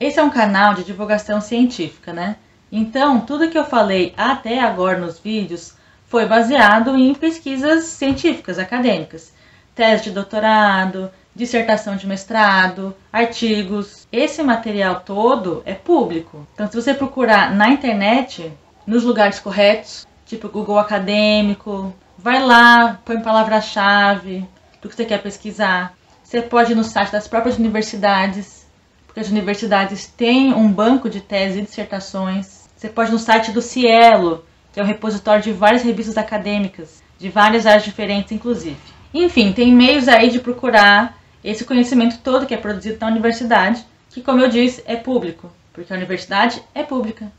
Esse é um canal de divulgação científica, né? Então, tudo que eu falei até agora nos vídeos foi baseado em pesquisas científicas, acadêmicas. Tese de doutorado, dissertação de mestrado, artigos. Esse material todo é público. Então, se você procurar na internet, nos lugares corretos, tipo Google Acadêmico, vai lá, põe palavra-chave do que você quer pesquisar. Você pode ir no site das próprias universidades, porque as universidades têm um banco de teses e dissertações. Você pode ir no site do Cielo, que é um repositório de várias revistas acadêmicas, de várias áreas diferentes, inclusive. Enfim, tem meios aí de procurar esse conhecimento todo que é produzido na universidade, que, como eu disse, é público, porque a universidade é pública.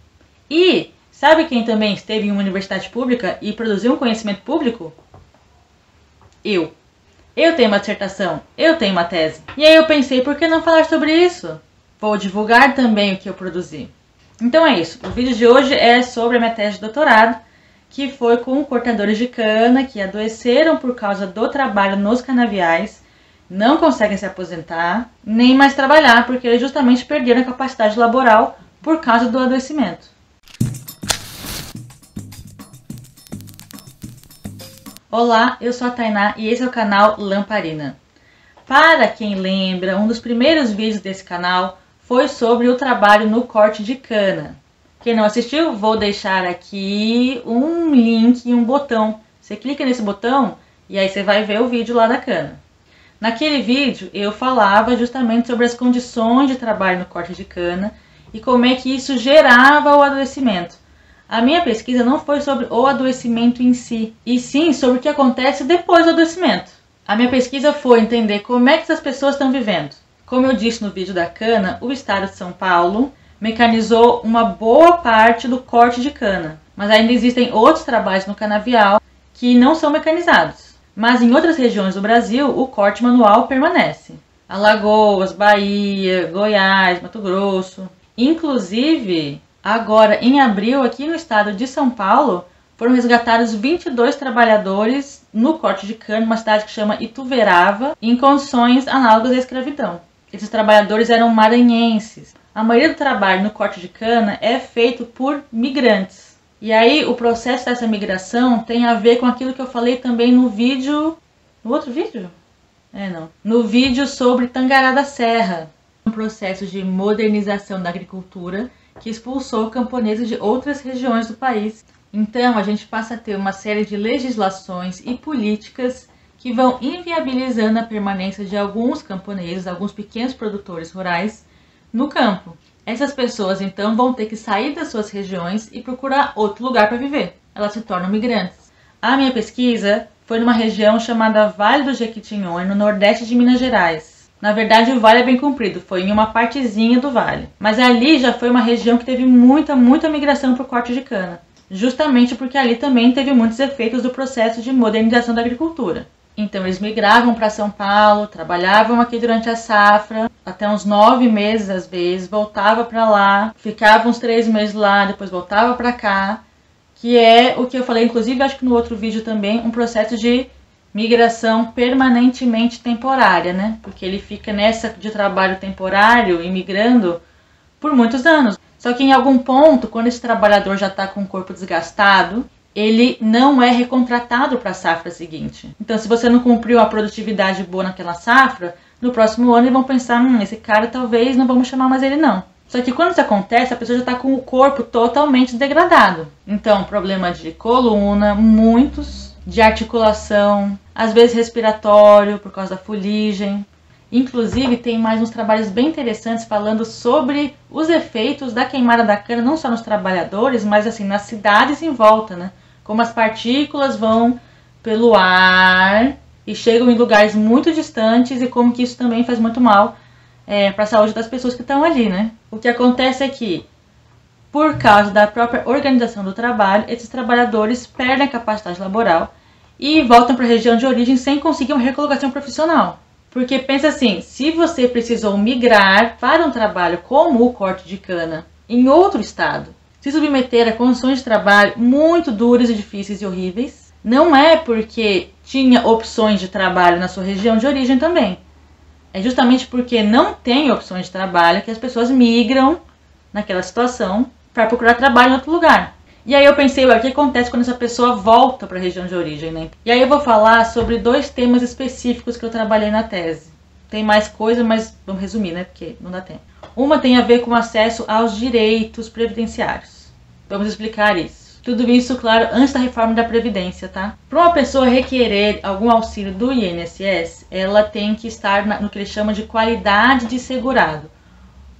E sabe quem também esteve em uma universidade pública e produziu um conhecimento público? Eu. Eu tenho uma dissertação, eu tenho uma tese. E aí eu pensei, por que não falar sobre isso? Vou divulgar também o que eu produzi. Então é isso, o vídeo de hoje é sobre a minha tese de doutorado, que foi com cortadores de cana que adoeceram por causa do trabalho nos canaviais, não conseguem se aposentar, nem mais trabalhar, porque eles justamente perderam a capacidade laboral por causa do adoecimento. Olá, eu sou a Tainá e esse é o canal Lamparina. Para quem lembra, um dos primeiros vídeos desse canal foi sobre o trabalho no corte de cana. Quem não assistiu, vou deixar aqui um link e um botão. Você clica nesse botão e aí você vai ver o vídeo lá da cana. Naquele vídeo eu falava justamente sobre as condições de trabalho no corte de cana e como é que isso gerava o adoecimento. A minha pesquisa não foi sobre o adoecimento em si, e sim sobre o que acontece depois do adoecimento. A minha pesquisa foi entender como é que essas pessoas estão vivendo. Como eu disse no vídeo da cana, o estado de São Paulo mecanizou uma boa parte do corte de cana, mas ainda existem outros trabalhos no canavial que não são mecanizados. Mas em outras regiões do Brasil, o corte manual permanece. Alagoas, Bahia, Goiás, Mato Grosso. Inclusive, agora, em abril, aqui no estado de São Paulo, foram resgatados 22 trabalhadores no corte de cana, uma cidade que chama Ituverava, em condições análogas à escravidão. Esses trabalhadores eram maranhenses. A maioria do trabalho no corte de cana é feito por migrantes. E aí, o processo dessa migração tem a ver com aquilo que eu falei também no vídeo... No outro vídeo? No vídeo sobre Tangará da Serra. Um processo de modernização da agricultura que expulsou camponeses de outras regiões do país. Então, a gente passa a ter uma série de legislações e políticas que vão inviabilizando a permanência de alguns camponeses, alguns pequenos produtores rurais, no campo. Essas pessoas, então, vão ter que sair das suas regiões e procurar outro lugar para viver. Elas se tornam migrantes. A minha pesquisa foi numa região chamada Vale do Jequitinhonha, no nordeste de Minas Gerais. Na verdade, o vale é bem comprido, foi em uma partezinha do vale. Mas ali já foi uma região que teve muita migração por corte de cana. Justamente porque ali também teve muitos efeitos do processo de modernização da agricultura. Então eles migravam para São Paulo, trabalhavam aqui durante a safra, até uns 9 meses às vezes, voltava para lá, ficava uns 3 meses lá, depois voltava para cá, que é o que eu falei, inclusive acho que no outro vídeo também, um processo de migração permanentemente temporária, né? Porque ele fica nessa de trabalho temporário, imigrando, por muitos anos. Só que em algum ponto, quando esse trabalhador já está com o corpo desgastado, ele não é recontratado para a safra seguinte. Então, se você não cumpriu a produtividade boa naquela safra, no próximo ano eles vão pensar, esse cara talvez não vamos chamar mais ele não. Só que quando isso acontece, a pessoa já está com o corpo totalmente degradado. Então, problema de coluna, muitos, de articulação, às vezes respiratório, por causa da fuligem. Inclusive, tem mais uns trabalhos bem interessantes falando sobre os efeitos da queimada da cana, não só nos trabalhadores, mas assim, nas cidades em volta, né? Como as partículas vão pelo ar e chegam em lugares muito distantes e como que isso também faz muito mal para a saúde das pessoas que estão ali, né? O que acontece é que, por causa da própria organização do trabalho, esses trabalhadores perdem a capacidade laboral e voltam para a região de origem sem conseguir uma recolocação profissional. Porque pensa assim, se você precisou migrar para um trabalho como o corte de cana em outro estado, se submeter a condições de trabalho muito duras e difíceis e horríveis, não é porque tinha opções de trabalho na sua região de origem também. É justamente porque não tem opções de trabalho que as pessoas migram naquela situação para procurar trabalho em outro lugar. E aí eu pensei, o que acontece quando essa pessoa volta para a região de origem, né? E aí eu vou falar sobre 2 temas específicos que eu trabalhei na tese. Tem mais coisa, mas vamos resumir, né? Porque não dá tempo. Uma tem a ver com acesso aos direitos previdenciários. Vamos explicar isso. Tudo isso, claro, antes da reforma da Previdência, tá? Para uma pessoa requerer algum auxílio do INSS, ela tem que estar no que ele chama de qualidade de segurado.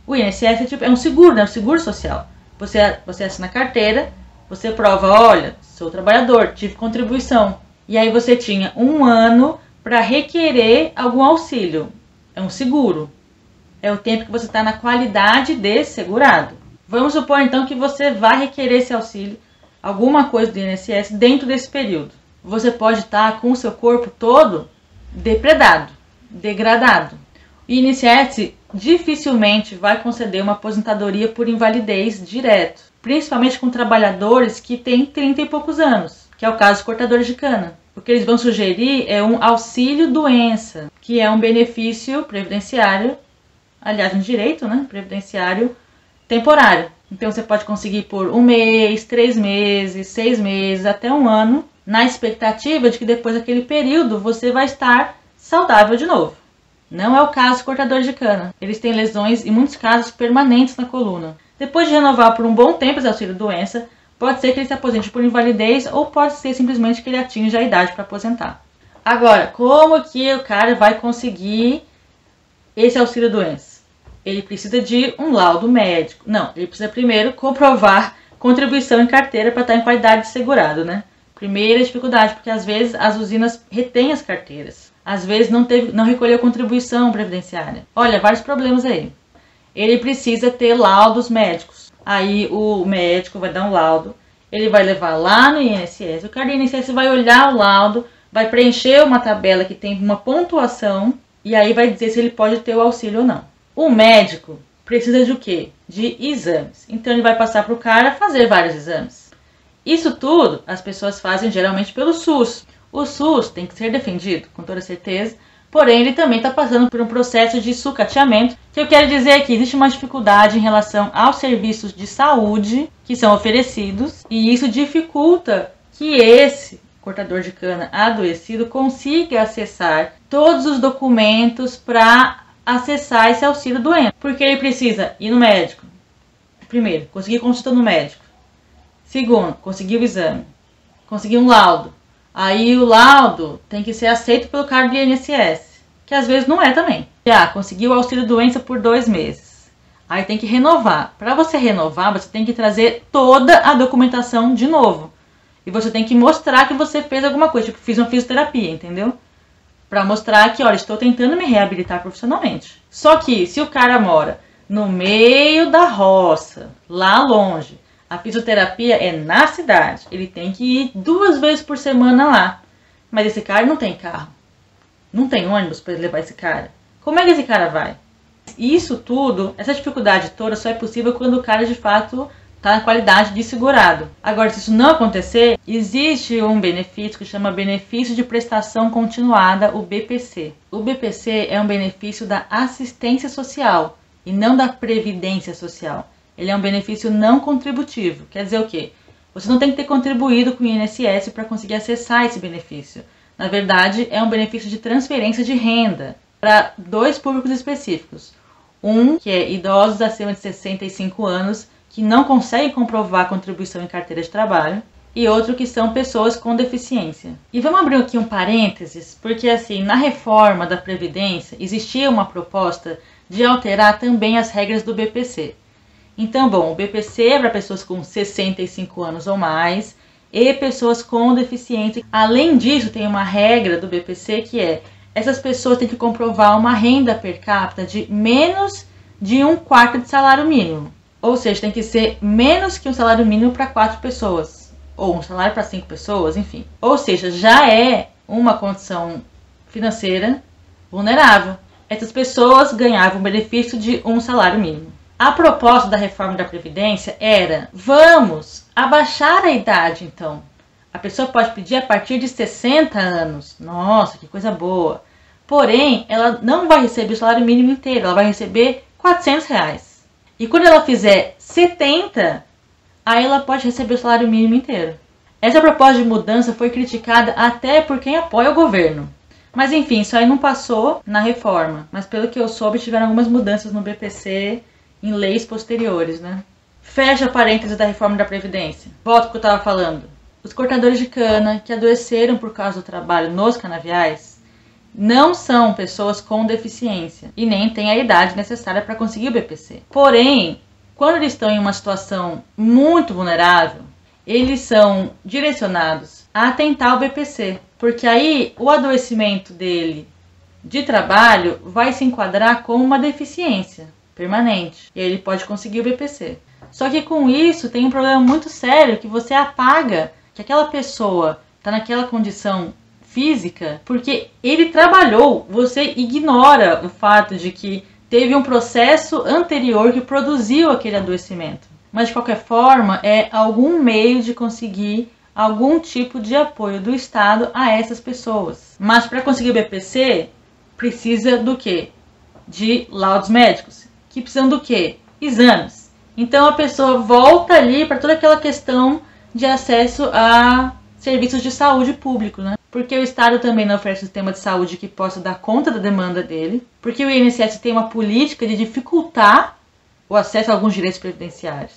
O INSS é um seguro, né? Um seguro social. Você assina a carteira, você prova, olha, sou trabalhador, tive contribuição. E aí você tinha 1 ano para requerer algum auxílio. É um seguro. É o tempo que você está na qualidade de segurado. Vamos supor então que você vai requerer esse auxílio, alguma coisa do INSS dentro desse período. Você pode estar com o seu corpo todo depredado, degradado. O INSS dificilmente vai conceder uma aposentadoria por invalidez direto, principalmente com trabalhadores que têm 30 e poucos anos, que é o caso dos cortadores de cana. O que eles vão sugerir é um auxílio-doença, que é um benefício previdenciário, aliás, um direito, né, previdenciário temporário. Então você pode conseguir por 1 mês, 3 meses, 6 meses, até 1 ano, na expectativa de que depois daquele período você vai estar saudável de novo. Não é o caso dos cortadores de cana. Eles têm lesões, em muitos casos, permanentes na coluna. Depois de renovar por um bom tempo esse auxílio-doença, pode ser que ele se aposente por invalidez ou pode ser simplesmente que ele atinja a idade para aposentar. Agora, como que o cara vai conseguir esse auxílio-doença? Ele precisa de um laudo médico. Não, ele precisa primeiro comprovar contribuição em carteira para estar em qualidade de segurado, né? Primeira dificuldade, porque às vezes as usinas retêm as carteiras. Às vezes não recolheu contribuição previdenciária. Olha, vários problemas aí. Ele precisa ter laudos médicos. Aí o médico vai dar um laudo, ele vai levar lá no INSS. O cara do INSS vai olhar o laudo, vai preencher uma tabela que tem uma pontuação e aí vai dizer se ele pode ter o auxílio ou não. O médico precisa de o quê? De exames. Então ele vai passar para o cara fazer vários exames. Isso tudo as pessoas fazem geralmente pelo SUS. O SUS tem que ser defendido, com toda certeza, porém ele também está passando por um processo de sucateamento. O que eu quero dizer é que existe uma dificuldade em relação aos serviços de saúde que são oferecidos e isso dificulta que esse cortador de cana adoecido consiga acessar todos os documentos para acessar esse auxílio doença, porque ele precisa ir no médico. Primeiro, conseguir consulta no médico. Segundo, conseguir o exame. Conseguir um laudo. Aí o laudo tem que ser aceito pelo cara do INSS, que às vezes não é também. Conseguiu o auxílio doença por 2 meses. Aí tem que renovar. Para você renovar, você tem que trazer toda a documentação de novo. E você tem que mostrar que você fez alguma coisa, tipo, fiz uma fisioterapia, entendeu? Para mostrar que, olha, estou tentando me reabilitar profissionalmente. Só que se o cara mora no meio da roça, lá longe, a fisioterapia é na cidade, ele tem que ir 2 vezes por semana lá. Mas esse cara não tem carro, não tem ônibus para levar esse cara. Como é que esse cara vai? Isso tudo, essa dificuldade toda só é possível quando o cara de fato está na qualidade de segurado. Agora, se isso não acontecer, existe um benefício que chama benefício de prestação continuada, o BPC. O BPC é um benefício da assistência social e não da previdência social. Ele é um benefício não contributivo. Quer dizer o quê? Você não tem que ter contribuído com o INSS para conseguir acessar esse benefício. Na verdade, é um benefício de transferência de renda para 2 públicos específicos. Um, que é idosos acima de 65 anos, que não conseguem comprovar a contribuição em carteira de trabalho, e outro que são pessoas com deficiência. E vamos abrir aqui um parênteses, porque assim, na reforma da Previdência, existia uma proposta de alterar também as regras do BPC. Então, bom, o BPC é para pessoas com 65 anos ou mais e pessoas com deficiência. Além disso, tem uma regra do BPC que é, essas pessoas têm que comprovar uma renda per capita de menos de 1/4 de salário mínimo. Ou seja, tem que ser menos que um salário mínimo para 4 pessoas. Ou um salário para 5 pessoas, enfim. Ou seja, já é uma condição financeira vulnerável. Essas pessoas ganhavam o benefício de um salário mínimo. A proposta da reforma da Previdência era, vamos abaixar a idade então. A pessoa pode pedir a partir de 60 anos. Nossa, que coisa boa. Porém, ela não vai receber o salário mínimo inteiro, ela vai receber R$ 400. E quando ela fizer 70, aí ela pode receber o salário mínimo inteiro. Essa proposta de mudança foi criticada até por quem apoia o governo. Mas enfim, isso aí não passou na reforma. Mas pelo que eu soube, tiveram algumas mudanças no BPC em leis posteriores, né? Fecha parênteses da reforma da Previdência. Volto ao que eu estava falando. Os cortadores de cana que adoeceram por causa do trabalho nos canaviais não são pessoas com deficiência e nem têm a idade necessária para conseguir o BPC. Porém, quando eles estão em uma situação muito vulnerável, eles são direcionados a tentar o BPC, porque aí o adoecimento dele de trabalho vai se enquadrar como uma deficiência permanente e aí ele pode conseguir o BPC. Só que com isso tem um problema muito sério, que você apaga que aquela pessoa está naquela condição física porque ele trabalhou. Você ignora o fato de que teve um processo anterior que produziu aquele adoecimento. Mas de qualquer forma, é algum meio de conseguir algum tipo de apoio do Estado a essas pessoas. Mas para conseguir o BPC, precisa do quê? De laudos médicos. Que precisam do quê? Exames. Então a pessoa volta ali para toda aquela questão de acesso a serviços de saúde público, né? Porque o Estado também não oferece um sistema de saúde que possa dar conta da demanda dele. Porque o INSS tem uma política de dificultar o acesso a alguns direitos previdenciários.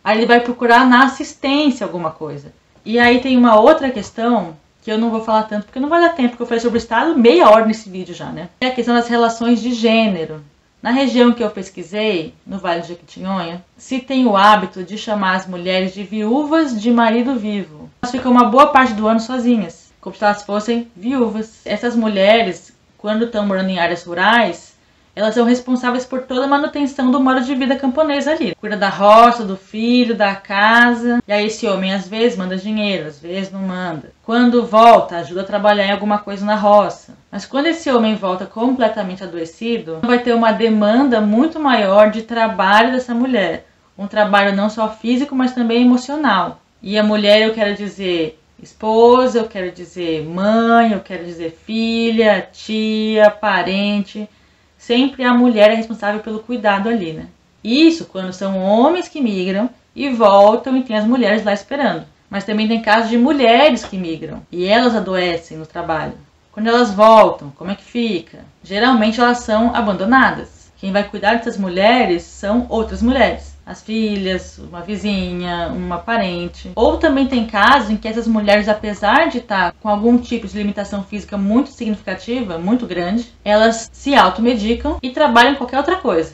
Aí ele vai procurar na assistência alguma coisa. E aí tem uma outra questão que eu não vou falar tanto porque não vai dar tempo, porque eu falei sobre o Estado meia hora nesse vídeo já, né? É a questão das relações de gênero. Na região que eu pesquisei, no Vale do Jequitinhonha, se tem o hábito de chamar as mulheres de viúvas de marido vivo. Elas ficam uma boa parte do ano sozinhas, como se elas fossem viúvas. Essas mulheres, quando estão morando em áreas rurais, elas são responsáveis por toda a manutenção do modo de vida camponês ali. Cuida da roça, do filho, da casa. E aí esse homem às vezes manda dinheiro, às vezes não manda. Quando volta, ajuda a trabalhar em alguma coisa na roça. Mas quando esse homem volta completamente adoecido, vai ter uma demanda muito maior de trabalho dessa mulher. Um trabalho não só físico, mas também emocional. E a mulher, eu quero dizer esposa, eu quero dizer mãe, eu quero dizer filha, tia, parente. Sempre a mulher é responsável pelo cuidado ali, né? Isso quando são homens que migram e voltam e tem as mulheres lá esperando. Mas também tem casos de mulheres que migram e elas adoecem no trabalho. Quando elas voltam, como é que fica? Geralmente elas são abandonadas. Quem vai cuidar dessas mulheres são outras mulheres. As filhas, uma vizinha, uma parente. Ou também tem casos em que essas mulheres, apesar de estar com algum tipo de limitação física muito significativa, muito grande, elas se automedicam e trabalham em qualquer outra coisa.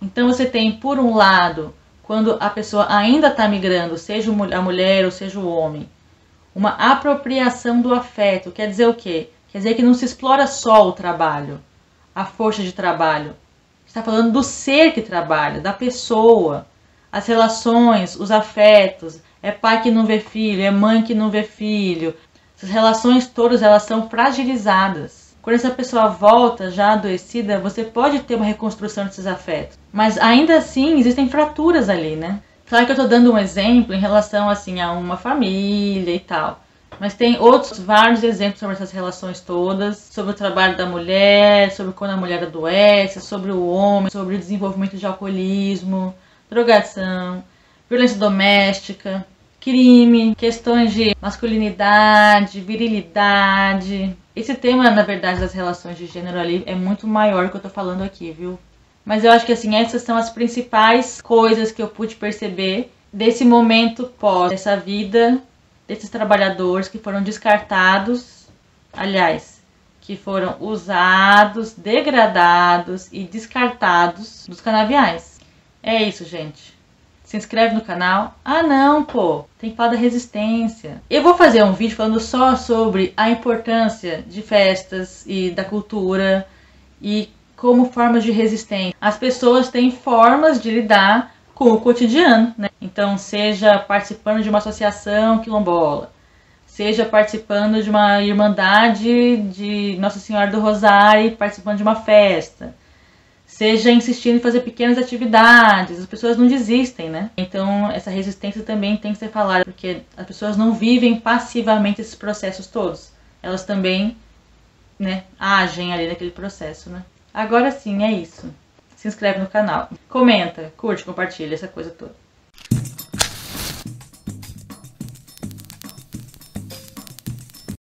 Então você tem, por um lado, quando a pessoa ainda está migrando, seja a mulher ou seja o homem, uma apropriação do afeto. Quer dizer o quê? Quer dizer que não se explora só o trabalho, a força de trabalho. Está falando do ser que trabalha, da pessoa. As relações, os afetos, é pai que não vê filho, é mãe que não vê filho. Essas relações todas, elas são fragilizadas. Quando essa pessoa volta já adoecida, você pode ter uma reconstrução desses afetos. Mas ainda assim, existem fraturas ali, né? Claro que eu estou dando um exemplo em relação assim, a uma família e tal. Mas tem outros vários exemplos sobre essas relações todas, sobre o trabalho da mulher, sobre quando a mulher adoece, sobre o homem, sobre o desenvolvimento de alcoolismo, drogadição, violência doméstica, crime, questões de masculinidade, virilidade. Esse tema, na verdade, das relações de gênero ali é muito maior que eu tô falando aqui, viu? Mas eu acho que assim, essas são as principais coisas que eu pude perceber desse momento pós, dessa vida desses trabalhadores que foram descartados, aliás, que foram usados, degradados e descartados dos canaviais. É isso, gente. Se inscreve no canal. Ah, não, pô. Tem que falar da resistência. Eu vou fazer um vídeo falando só sobre a importância de festas e da cultura e como formas de resistência. As pessoas têm formas de lidar com o cotidiano, né? Então, seja participando de uma associação quilombola, seja participando de uma irmandade de Nossa Senhora do Rosário, participando de uma festa, seja insistindo em fazer pequenas atividades, as pessoas não desistem, né? Então essa resistência também tem que ser falada, porque as pessoas não vivem passivamente esses processos todos. Elas também né, agem ali naquele processo, né? Agora sim, é isso. Se inscreve no canal, comenta, curte, compartilha, essa coisa toda.